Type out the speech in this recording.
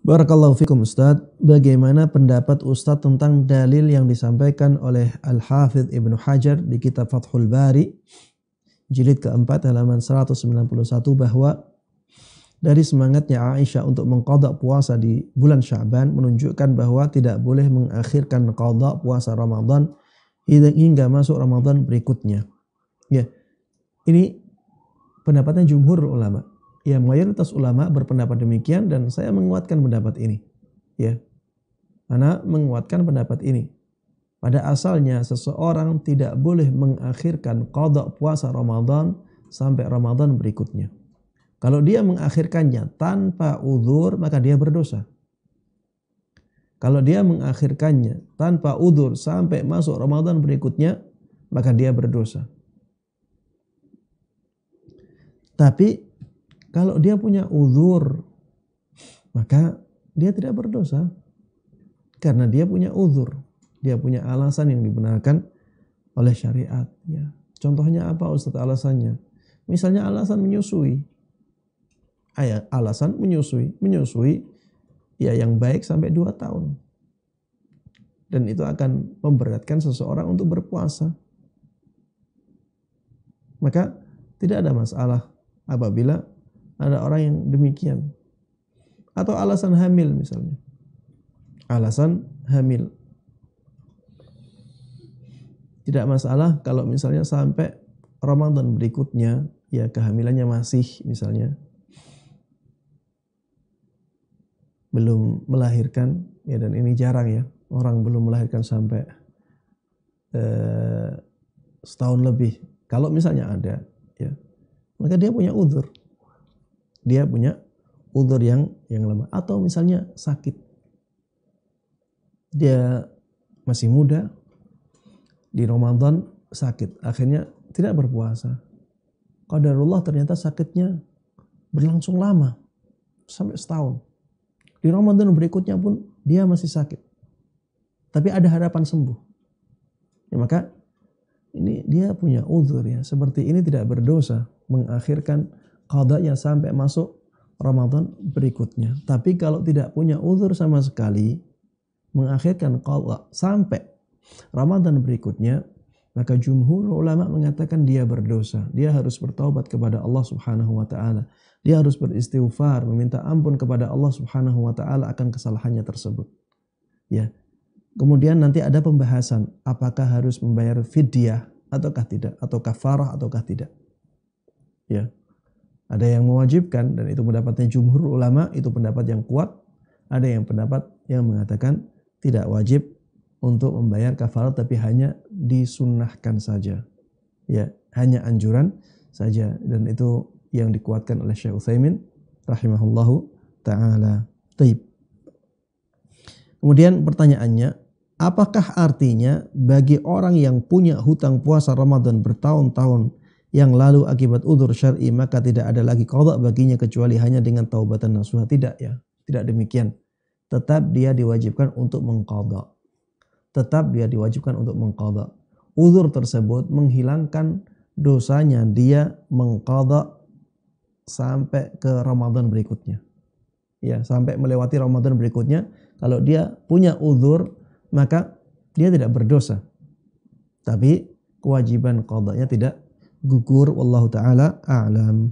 Barakallahu fikum Ustaz. Bagaimana pendapat Ustaz tentang dalil yang disampaikan oleh Al-Hafidh Ibnu Hajar di kitab Fathul Bari jilid keempat halaman 191 bahwa dari semangatnya Aisyah untuk mengqadha puasa di bulan Sya'ban menunjukkan bahwa tidak boleh mengakhirkan qadha puasa Ramadan hingga masuk Ramadan berikutnya. Ya. Ini pendapatnya jumhur ulama. Ya, mayoritas ulama berpendapat demikian dan saya menguatkan pendapat ini. Ya. Ana menguatkan pendapat ini. Pada asalnya seseorang tidak boleh mengakhirkan qadha puasa Ramadan sampai Ramadan berikutnya. Kalau dia mengakhirkannya tanpa uzur, maka dia berdosa. Kalau dia mengakhirkannya tanpa uzur sampai masuk Ramadan berikutnya, maka dia berdosa. Tapi kalau dia punya uzur, maka dia tidak berdosa. Karena dia punya uzur. Dia punya alasan yang dibenarkan oleh syariat. Ya. Contohnya apa Ustaz alasannya? Misalnya alasan menyusui. Alasan menyusui. Menyusui ya yang baik sampai 2 tahun. Dan itu akan memberatkan seseorang untuk berpuasa. Maka tidak ada masalah apabila ada orang yang demikian. Atau alasan hamil misalnya. Alasan hamil. Tidak masalah kalau misalnya sampai Ramadan berikutnya, ya kehamilannya masih misalnya belum melahirkan, ya dan ini jarang ya. Orang belum melahirkan sampai setahun lebih. Kalau misalnya ada, ya maka dia punya uzur. Dia punya uzur yang lama. Atau misalnya sakit. Dia masih muda, di Ramadan sakit. Akhirnya tidak berpuasa. Qadarullah ternyata sakitnya berlangsung lama. Sampai setahun. Di Ramadan berikutnya pun dia masih sakit. Tapi ada harapan sembuh. Ya, maka ini dia punya uzur ya. Seperti ini tidak berdosa mengakhirkan qadanya sampai masuk Ramadan berikutnya. Tapi kalau tidak punya uzur sama sekali, mengakhirkan qadha sampai Ramadan berikutnya, maka jumhur ulama mengatakan dia berdosa. Dia harus bertaubat kepada Allah Subhanahu wa taala. Dia harus beristighfar, meminta ampun kepada Allah Subhanahu wa taala akan kesalahannya tersebut. Ya. Kemudian nanti ada pembahasan apakah harus membayar fidyah ataukah tidak, atau kafarah ataukah tidak. Ya. Ada yang mewajibkan dan itu pendapatnya jumhur ulama, itu pendapat yang kuat. Ada yang pendapat yang mengatakan tidak wajib untuk membayar kafarat tapi hanya disunnahkan saja. Ya, hanya anjuran saja dan itu yang dikuatkan oleh Syekh Utsaimin rahimahullahu taala. Taib. Kemudian pertanyaannya, apakah artinya bagi orang yang punya hutang puasa Ramadan bertahun-tahun yang lalu akibat udzur syar'i maka tidak ada lagi qadha baginya kecuali hanya dengan taubatan nasuha? Tidak ya, tidak demikian. Tetap dia diwajibkan untuk mengqadha. Tetap dia diwajibkan untuk mengqadha. Udzur tersebut menghilangkan dosanya dia mengqadha sampai ke Ramadan berikutnya. Ya, sampai melewati Ramadan berikutnya. Kalau dia punya udzur, maka dia tidak berdosa. Tapi kewajiban qadhanya tidak gugur. Wallahu ta'ala a'lam.